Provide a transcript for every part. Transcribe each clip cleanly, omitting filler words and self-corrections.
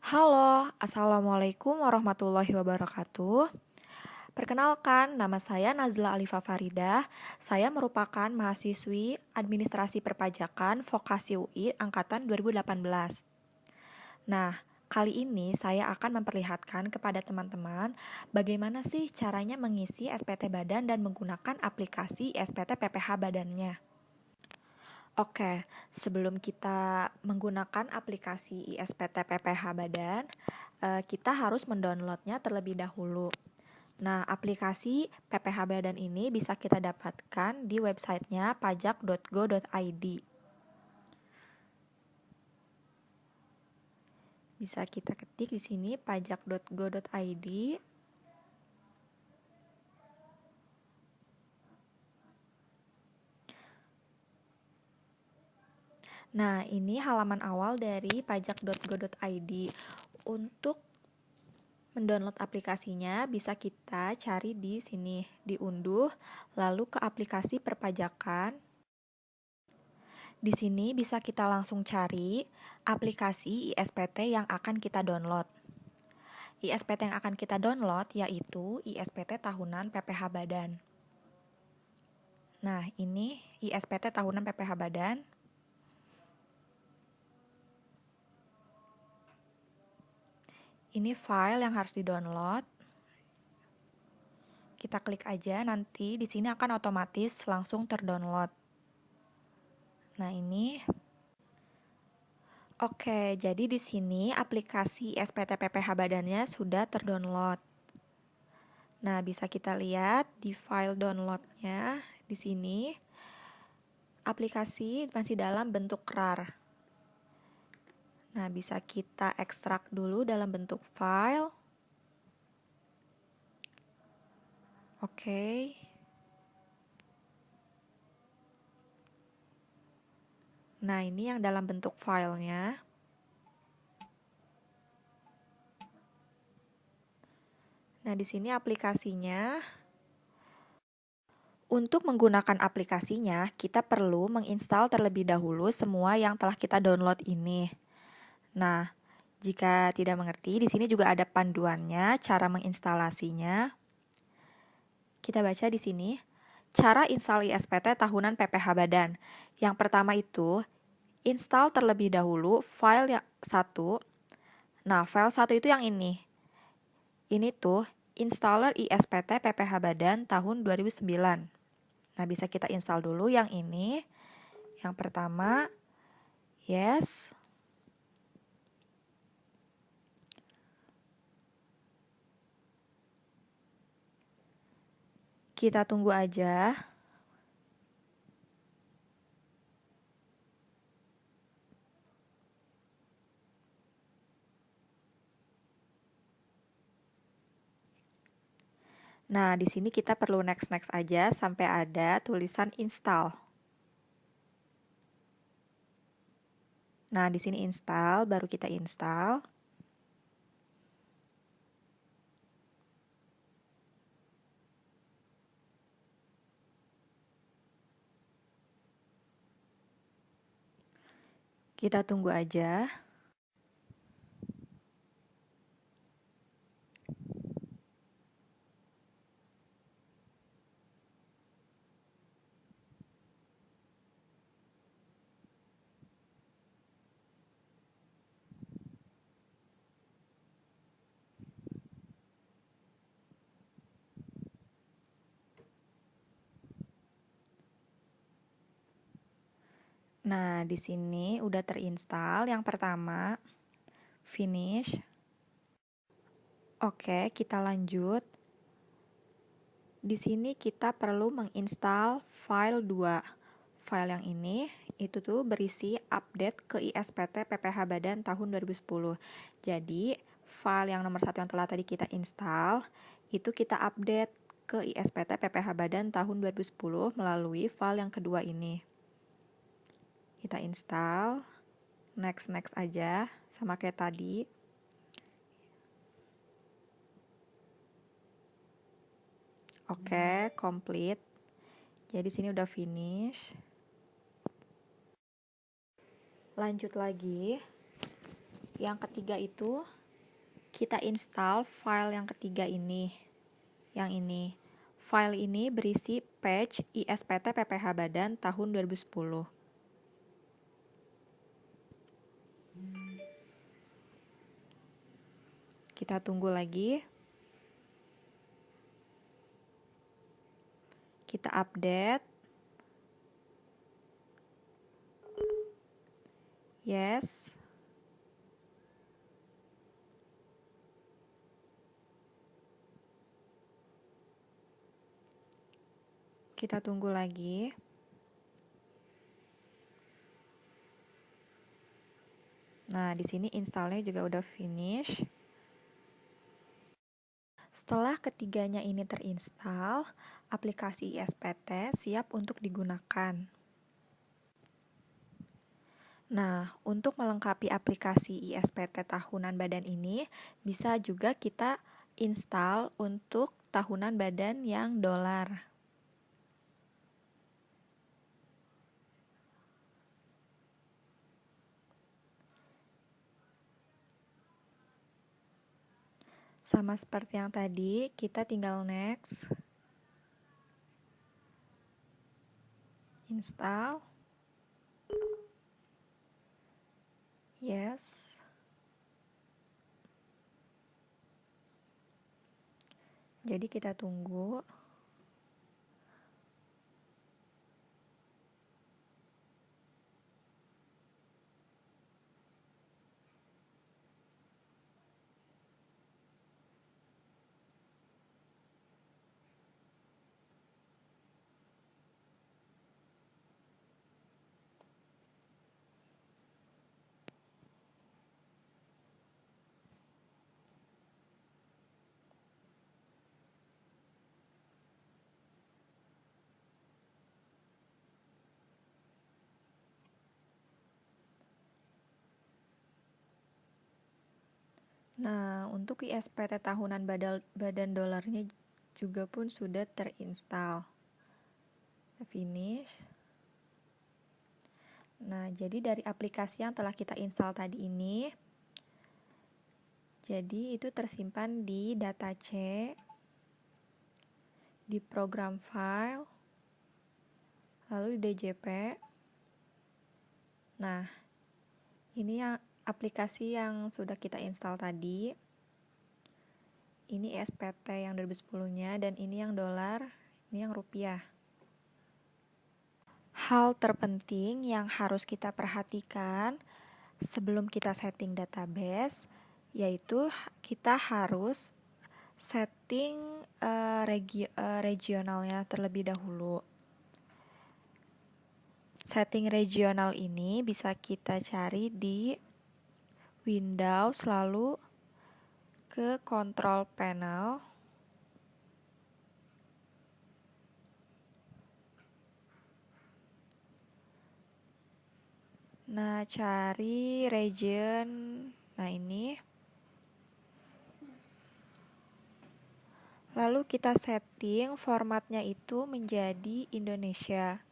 Halo, Assalamualaikum warahmatullahi wabarakatuh. Perkenalkan, nama saya Nazla Alifa Faridah. Saya merupakan mahasiswi Administrasi Perpajakan Vokasi UI Angkatan 2018. Nah, kali ini saya akan memperlihatkan kepada teman-teman bagaimana sih caranya mengisi SPT Badan dan menggunakan aplikasi SPT PPH Badannya. Oke, sebelum kita menggunakan aplikasi ISPT PPH Badan, kita harus mendownloadnya terlebih dahulu. Nah, aplikasi PPH Badan ini bisa kita dapatkan di websitenya pajak.go.id. Bisa kita ketik di sini pajak.go.id. Nah, ini halaman awal dari pajak.go.id. Untuk mendownload aplikasinya bisa kita cari di sini, diunduh, lalu ke aplikasi perpajakan. Di sini bisa kita langsung cari aplikasi ISPT yang akan kita download. ISPT yang akan kita download yaitu ISPT Tahunan PPH Badan. Nah, ini ISPT Tahunan PPH Badan. Ini file yang harus di-download. Kita klik aja, nanti di sini akan otomatis langsung terdownload. Nah, ini. Oke, jadi di sini aplikasi SPT PPH Badannya sudah terdownload. Nah, bisa kita lihat di file downloadnya di sini. Aplikasi masih dalam bentuk RAR. Nah, bisa kita ekstrak dulu dalam bentuk file. Oke. Nah, ini yang dalam bentuk filenya. Nah, di sini aplikasinya. Untuk menggunakan aplikasinya, kita perlu menginstal terlebih dahulu semua yang telah kita download ini. Nah, jika tidak mengerti, di sini juga ada panduannya, cara menginstalasinya. Kita baca di sini, cara install ISPT Tahunan PPH Badan. Yang pertama itu, install terlebih dahulu file yang satu. Nah, file satu itu yang ini. Ini tuh, installer ISPT PPH Badan tahun 2009. Nah, bisa kita install dulu yang ini. Yang pertama, yes. Kita tunggu aja. Nah, di sini kita perlu next aja sampai ada tulisan install. Nah, di sini install, baru kita install. Kita tunggu aja. Nah, di sini udah terinstall yang pertama. Finish. Oke, kita lanjut. Di sini kita perlu menginstal file 2. File yang ini itu tuh berisi update ke ISPT PPH Badan tahun 2010. Jadi, file yang nomor 1 yang telah tadi kita install, itu kita update ke ISPT PPH Badan tahun 2010 melalui file yang kedua ini. Kita install, next aja, sama kayak tadi. Oke, complete. Jadi sini udah finish. Lanjut lagi. Yang ketiga itu kita install file yang ketiga ini. Yang ini. File ini berisi patch ISPT PPH Badan tahun 2010. Kita tunggu lagi. Kita update. Yes. Kita tunggu lagi. Nah, di sini installnya juga udah finish. Setelah ketiganya ini terinstall, aplikasi ISPT siap untuk digunakan. Nah, untuk melengkapi aplikasi ISPT tahunan badan ini, bisa juga kita install untuk tahunan badan yang dolar. Sama seperti yang tadi, kita tinggal next. Install. Yes. Jadi kita tunggu. Nah, untuk ISPT tahunan badan dolarnya juga pun sudah terinstall. Finish. Nah, jadi dari aplikasi yang telah kita install tadi ini, jadi itu tersimpan di data C, di program file, lalu di DJP. Nah, ini yang aplikasi yang sudah kita install tadi. Ini ISPT yang 2010-nya dan ini yang dolar, ini yang rupiah. Hal terpenting yang harus kita perhatikan sebelum kita setting database, yaitu kita harus setting regionalnya terlebih dahulu. Setting regional ini bisa kita cari di Windows, lalu ke Control Panel. Nah, cari region. Nah, ini. Lalu kita setting formatnya itu menjadi Indonesia.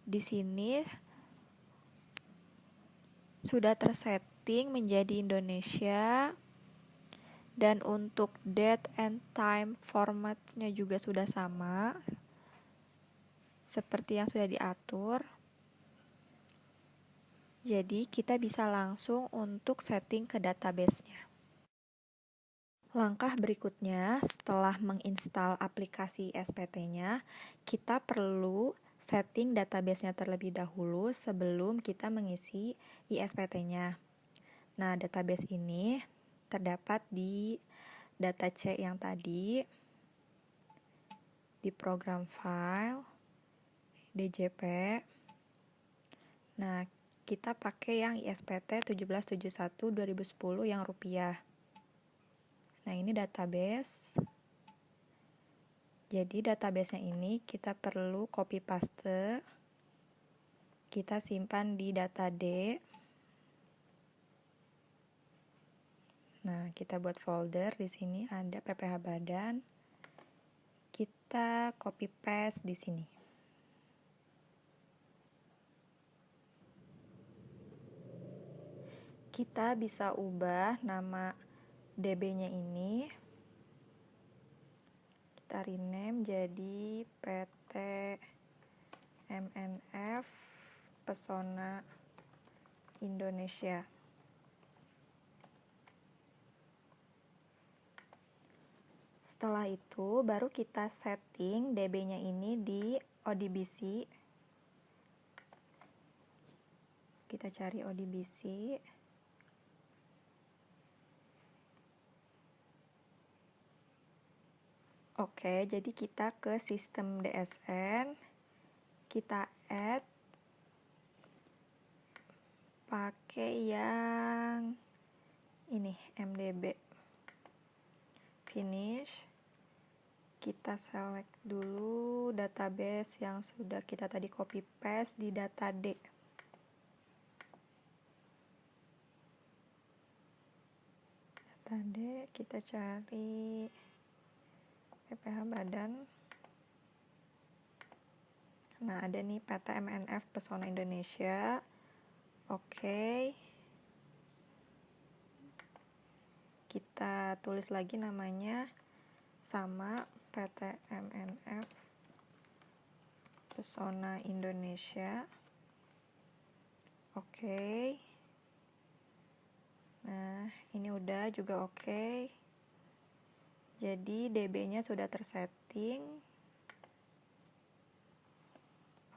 Di sini sudah tersetting menjadi Indonesia. Dan untuk date and time formatnya juga sudah sama. Seperti yang sudah diatur. Jadi kita bisa langsung untuk setting ke database-nya. Langkah berikutnya, setelah menginstal aplikasi SPT-nya, kita perlu setting database-nya terlebih dahulu sebelum kita mengisi ISPT-nya. Nah, database ini terdapat di data C yang tadi, di program file, DJP. Nah, kita pakai yang ISPT 1771-2010 yang rupiah. Nah, ini database. Jadi database-nya ini kita perlu copy paste. Kita simpan di data D. Nah, kita buat folder. Di sini ada PPH Badan. Kita copy paste di sini. kita bisa ubah nama DB-nya ini, kita rename jadi PT MNF Pesona Indonesia. Setelah itu baru kita setting DB-nya ini di ODBC. Kita cari ODBC. Oke, jadi kita ke sistem DSN, kita add pakai yang ini MDB. Finish. Kita select dulu database yang sudah kita tadi copy paste di data D. Data D kita cari PPH badan. Nah, ada nih PT MNF Pesona Indonesia. Oke. Kita tulis lagi namanya sama PT MNF Pesona Indonesia. Oke. Nah, ini udah juga oke. Jadi DB-nya sudah tersetting.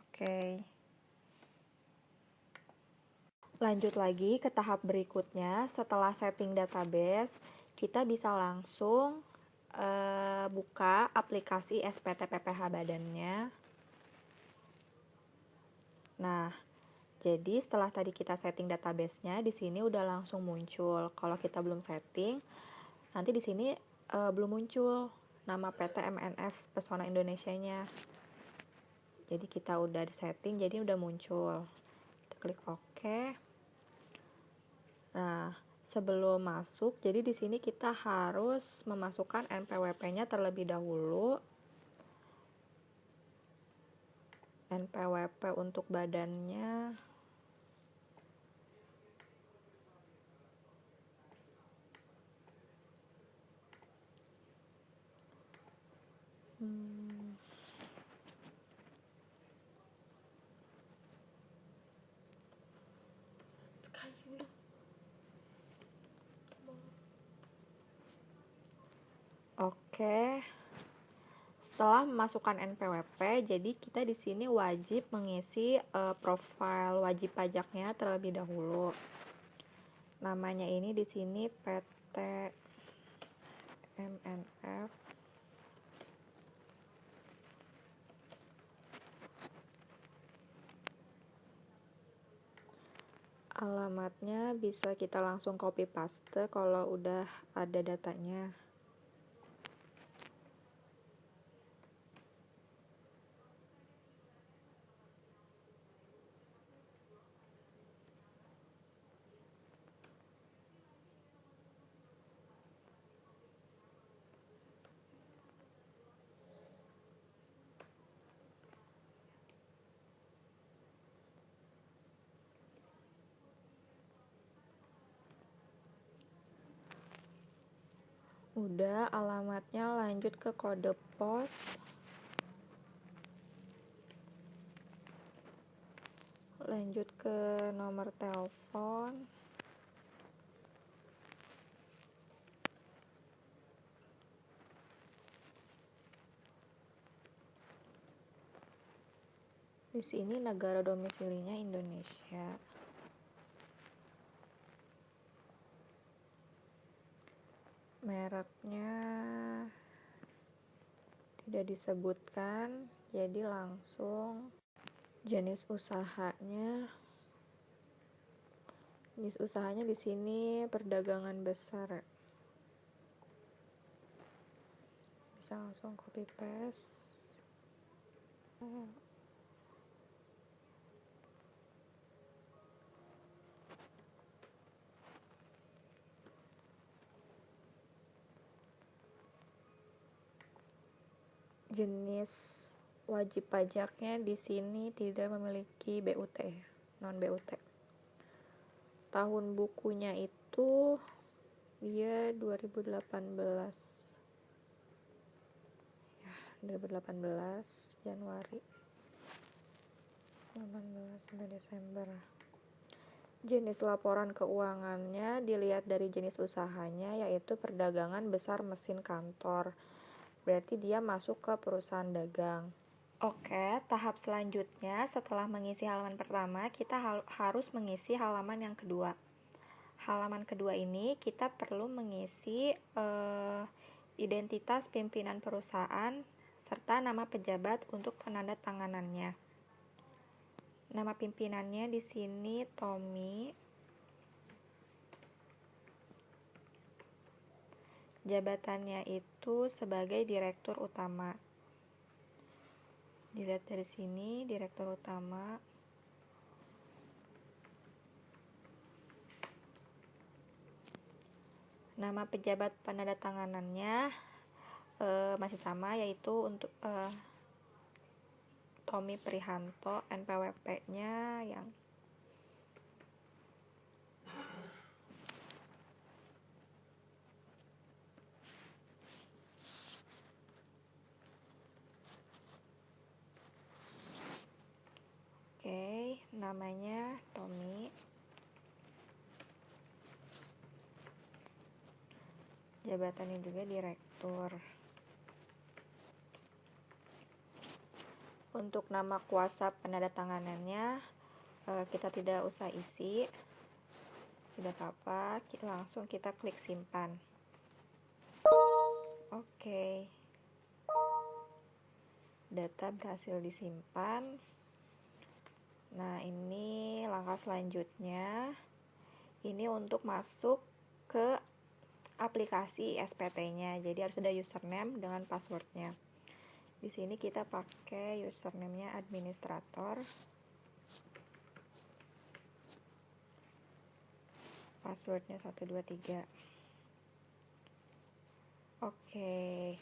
Oke. Lanjut lagi ke tahap berikutnya. Setelah setting database, kita bisa langsung buka aplikasi SPT PPH badannya. Nah, jadi setelah tadi kita setting database-nya, di sini udah langsung muncul. Kalau kita belum setting, nanti di sini belum muncul nama PT MNF Pesona Indonesia-nya. Jadi kita udah setting, jadi udah muncul. Kita klik OK. Nah, sebelum masuk, jadi di sini kita harus memasukkan NPWP-nya terlebih dahulu. NPWP untuk badannya Oke. Setelah memasukkan NPWP, jadi kita di sini wajib mengisi profil wajib pajaknya terlebih dahulu. Namanya ini di sini PT MNF. Alamatnya bisa kita langsung copy paste kalau udah ada datanya. Udah, alamatnya lanjut ke kode pos. Lanjut ke nomor telepon. Di sini negara domisilinya Indonesia. Mereknya tidak disebutkan, jadi langsung jenis usahanya. Jenis usahanya di sini perdagangan besar. Bisa langsung copy paste. Jenis wajib pajaknya di sini tidak memiliki BUT, non BUT. tahun bukunya itu dia 2018 ya, 2018 Januari 18 sampai Desember. Jenis laporan keuangannya dilihat dari jenis usahanya, yaitu perdagangan besar mesin kantor. Berarti dia masuk ke perusahaan dagang. Oke, tahap selanjutnya setelah mengisi halaman pertama, kita harus mengisi halaman yang kedua. Halaman kedua ini kita perlu mengisi identitas pimpinan perusahaan serta nama pejabat untuk penandatanganannya. Nama pimpinannya di sini Tommy. Jabatannya itu sebagai direktur utama. Dilihat dari sini, direktur utama. Nama pejabat penandatanganannya masih sama, yaitu untuk Tommy Prihanto. NPWP-nya yang namanya Tommy. Jabatannya juga direktur. Untuk nama kuasa penandatanganannya kita tidak usah isi, tidak apa-apa, langsung kita klik simpan. Oke, data berhasil disimpan. Nah, ini langkah selanjutnya, ini untuk masuk ke aplikasi SPT-nya. Jadi harus ada username dengan passwordnya. Di sini kita pakai username-nya administrator, passwordnya 123. Oke,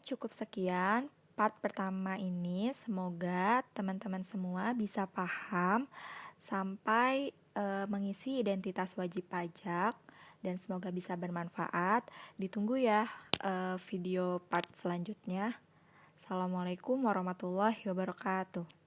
cukup sekian part pertama ini. Semoga teman-teman semua bisa paham sampai mengisi identitas wajib pajak, dan semoga bisa bermanfaat. Ditunggu ya video part selanjutnya. Assalamualaikum warahmatullahi wabarakatuh.